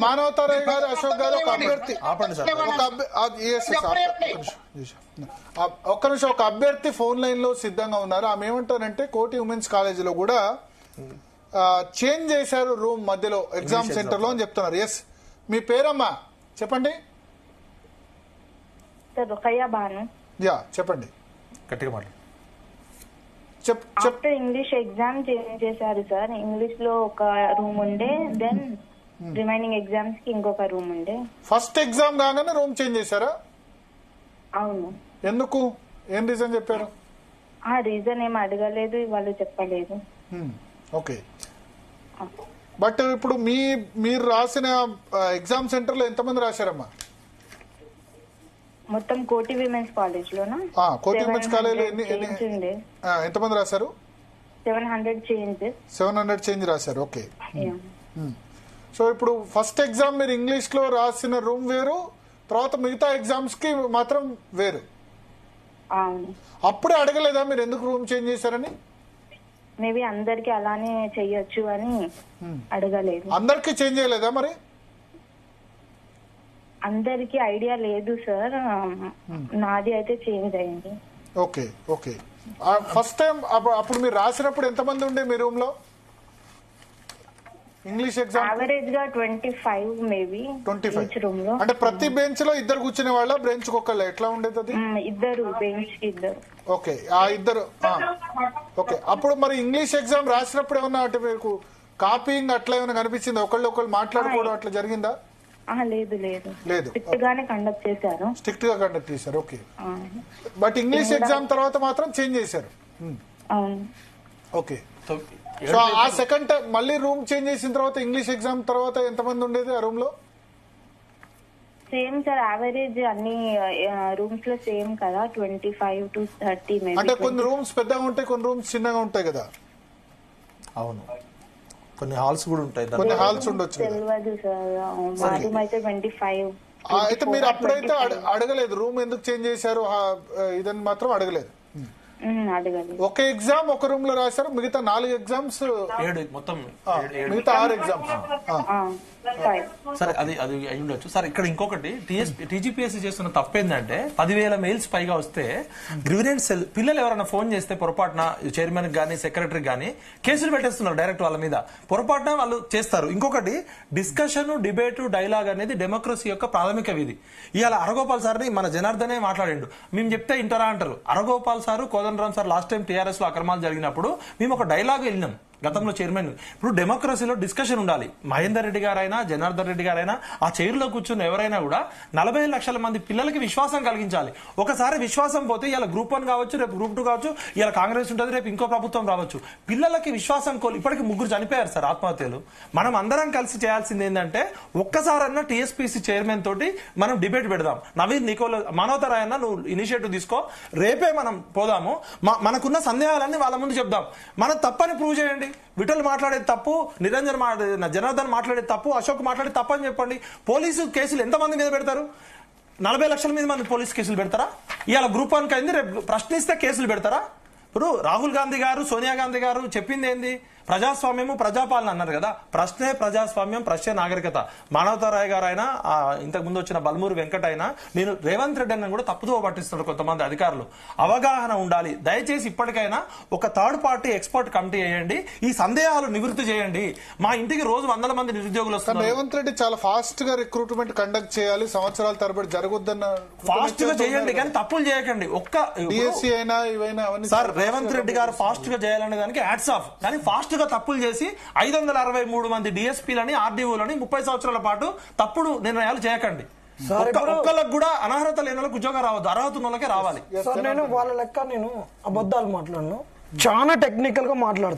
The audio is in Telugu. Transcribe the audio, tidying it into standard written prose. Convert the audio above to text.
మానవతారాయ్ గారు, అశోక్ గారు, ఒక అభ్యర్థి ఒక్క నిమిషం, ఒక అభ్యర్థి ఫోన్ లైన్ లో సిద్ధంగా ఉన్నారు. ఆమె ఏమంటారంటే కోటి ఉమెన్స్ కాలేజీలో కూడా చేంజ్ చేశారు రూమ్ మధ్యలో ఎగ్జామ్ సెంటర్ లో అని చెప్తున్నారు. ఎస్, మీ పేరమ్మా చెప్పండి. యా చెప్పండి, గట్టిగా మాట్లాడు. ఆఫ్టర్ ఇంగ్లీష్ ఎగ్జామ్ చేంజ్ చేశారు సార్. ఇంగ్లీష్ లో ఒక రూమ్ ఉండే, దెన్ రిమైనింగ్ ఎగ్జామ్స్ కి ఇంకొక రూమ్ ఉండే. ఫస్ట్ ఎగ్జామ్ కాగానే రూమ్ చేంజ్ చేశారా? అవును. ఎందుకు, ఏం రీజన్ చెప్పారు? ఆ రీజన్ ఏం అడగలేదు, వాళ్ళు చెప్పలేదు. ఓకే, బట్ ఇప్పుడు మీరు రాసిన ఎగ్జామ్ సెంటర్ లో ఎంతమంది రాశారమ్మా? మొత్తం కోటి విమెన్స్ కాలేజ్ లోనా? కోటి విమెన్స్ కాలేజ్ ఎంతమంది రాశారు? 700 చేంజ్. 700 చేంజ్ రాశారు. ఓకే, సో ఇప్పుడు ఫస్ట్ ఎగ్జామ్ మీరు ఇంగ్లీష్ లో రాసిన రూమ్ వేరు, తర్వాత మిగతా ఎగ్జామ్స్ కి మాత్రం వేరు. అప్పుడే అడగలేదా మీరు ఎందుకు రూమ్ చేంజ్ చేశారని? మేబీ అందరికి అలానే చెయ్యొచ్చు అని అడగలేదు. అందరికి చేంజ్ చేయలేదా మరి? అందరికి ఐడియా లేదు సార్, నాది అయితే చేంజ్ అయింది. ఓకే ఓకే, ఫస్ట్ టైం అప్పుడు మీరు రాసినప్పుడు ఎంతమంది ఉండే మీ రూమ్ లో? ఇంగ్లీష్ ఎగ్జామ్ యావరేజ్ గా 25 మేబీ. 25 రూమ్ లో అంటే ప్రతి బెంచ్ లో ఇద్దరు కూర్చునే వాళ్ళ, బెంచ్ ఒక్కళ్ళ, ఎట్లా ఉండేది అది? ఇద్దరు, బెంచ్ కి ఇద్దరు. ఓకే, ఆ ఇద్దరు. ఓకే, అప్పుడు మరి ఇంగ్లీష్ ఎగ్జామ్ రాసినప్పుడు ఏమన్నా అంటే మీకు కాపీయింగ్ అట్లా ఏమైనా కనిపించింది? ఒకళ్ళు మాట్లాడుకోవడం అట్లా జరిగిందా? లేదు లేదు లేదు, స్ట్రిక్ట్ గానే కండక్ట్ చేశారు. స్ట్రిక్ట్ గా కండక్ట్ చేశారు. ఓకే, బట్ ఇంగ్లీష్ ఎగ్జామ్ తర్వాత మాత్రం చేంజ్ చేశారు. ఓకే, సో ఆ సెకండ్ టైం మళ్ళీ రూమ్ చేంజ్ చేసిన తర్వాత ఇంగ్లీష్ ఎగ్జామ్ తర్వాత ఎంతమంది ఉండేది ఆ రూమ్ లో? సేమ్ సార్, యావరేజ్ అన్ని రూమ్స్ లో సేమ్ కదా, 25 to 30 మేబీ. అంటే కొన్ని రూమ్స్ పెద్దగా ఉంటాయి, కొన్ని రూమ్స్ చిన్నగా ఉంటాయి కదా? అవును, కొన్ని హాల్స్ కూడా ఉంటాయి, కొన్ని హాల్స్ ఉండొచ్చు. తెలియదు సార్, రూమ్ అయితే 25. అయితే మీరు అప్పుడైతే అడగలేదు రూమ్ ఎందుకు చేంజ్ చేశారు ఇదని మాత్రం అడగలేదు? ఒక ఎగ్జామ్ ఒక రూమ్ లో రాశారు, మిగతా 4 ఎగ్జామ్స్, మొత్తం మిగతా 6 ఎగ్జామ్స్. సరే, అది అయి ఉండొచ్చు సార్. ఇక్కడ ఇంకొకటి టీజీపీఎస్సీ చేస్తున్న తప్పేందంటే 10,000 మెయిల్స్ పైగా వస్తే గ్రీవెన్స్ సెల్ పిల్లలు ఎవరైనా ఫోన్ చేస్తే పొరపాటున చైర్మన్ గానీ సెక్రటరీ గానీ కేసులు పెట్టేస్తున్నారు డైరెక్ట్ వాళ్ళ మీద, పొరపాటున వాళ్ళు చేస్తారు. ఇంకొకటి డిస్కషన్, డిబేట్, డైలాగ్ అనేది డెమోక్రసీ యొక్క ప్రాథమిక విధి. ఇవాళ అరగోపాల్ సార్ని మన జనార్దనే మాట్లాడిండు, మేము చెప్తే ఇంటరా అంటారు. Haragopal sir, Kodandaram sir last time TRS లో అక్రమాలు జరిగినప్పుడు మేము ఒక డైలాగ్ వెళ్ళినాం గతంలో చైర్మన్. ఇప్పుడు డెమోక్రసీలో డిస్కషన్ ఉండాలి. మహేందర్ రెడ్డి గారైనా, జనార్దన్ రెడ్డి గారైనా, ఆ చైర్లో కూర్చున్న ఎవరైనా కూడా 40 లక్షల మంది పిల్లలకి విశ్వాసం కలిగించాలి. ఒకసారి విశ్వాసం పోతే ఇలా గ్రూప్ 1 కావచ్చు, రేపు గ్రూప్ 2 కావచ్చు, ఇలా కాంగ్రెస్ ఉంటుంది, రేపు ఇంకో ప్రభుత్వం రావచ్చు. పిల్లలకి విశ్వాసం ఇప్పటికి 3 చనిపోయారు సార్ ఆత్మహత్యలు. మనం అందరం కలిసి చేయాల్సింది ఏంటంటే ఒక్కసారన్నా టీఎస్పీసీ చైర్మన్ తోటి మనం డిబేట్ పెడదాం. నవీన్ నికోల్, మానవతారాయ్ అన్న నువ్వు ఇనిషియేటివ్ తీసుకో, రేపే మనం పోదాము, మనకున్న సందేహాలన్నీ వాళ్ళ ముందు చెప్దాం. మనం తప్పని ప్రూవ్ చేయండి. విఠల్ మాట్లాడేది తప్పు, నిరంజన్ జనార్దన్ మాట్లాడేది తప్పు, అశోక్ మాట్లాడేది తప్పు అని చెప్పండి. పోలీసు కేసులు ఎంతమంది మీద పెడతారు? 40 లక్షల మంది పోలీసు కేసులు పెడతారా? ఇవాళ గ్రూప్ 1 అయింది, రేపు ప్రశ్నిస్తే కేసులు పెడతారా? ఇప్పుడు రాహుల్ గాంధీ గారు, సోనియా గాంధీ గారు చెప్పింది ఏంది? ప్రజాస్వామ్యము, ప్రజాపాలన అన్నారు కదా. ప్రశ్నే ప్రజాస్వామ్యం, ప్రశ్నే నాగరికత. మానవతారాయ్ గారు అయినా, ఇంతకు ముందు వచ్చిన బల్మూరు వెంకట అయినా, నేను రేవంత్ రెడ్డి అన్న కూడా తప్పుదో పట్టిస్తున్నారు కొంతమంది అధికారులు. అవగాహన ఉండాలి. దయచేసి ఇప్పటికైనా ఒక థర్డ్ పార్టీ ఎక్స్పర్ట్ కమిటీ వేయండి, ఈ సందేహాలు నివృత్తి చేయండి. మా ఇంటికి రోజు 100 మంది నిరుద్యోగులు వస్తున్నారు. రేవంత్ రెడ్డి చాలా ఫాస్ట్ గా రిక్రూట్మెంట్ కండక్ట్ చేయాలి, సంవత్సరాల తరబడి జరగొద్దన్న, ఫాస్ట్ గా చేయండి కానీ తప్పులు చేయకండి. ఒక్క డిఎస్సీ అయినా ఇవైనా సార్, రేవంత్ రెడ్డి గారు ఫాస్ట్ గా చేయాలనే దానికి హ్యాట్స్ ఆఫ్. కానీ ఫాస్ట్ గా తప్పులు చేసి 563 మంది డిఎస్పీలని, ఆర్డీఓలని 30 సంవత్సరాల పాటు తప్పుడు నిర్ణయాలు చేయకండి. ఒక్కళ్ళకి కూడా అనర్హత లేని వాళ్ళకి ఉద్యోగం రావద్దు, అర్హత ఉన్న వాళ్ళకే రావాలి. నేను వాళ్ళ లెక్క నేను అబద్ధాలు మాట్లాడను, చాలా టెక్నికల్ గా మాట్లాడుతాను.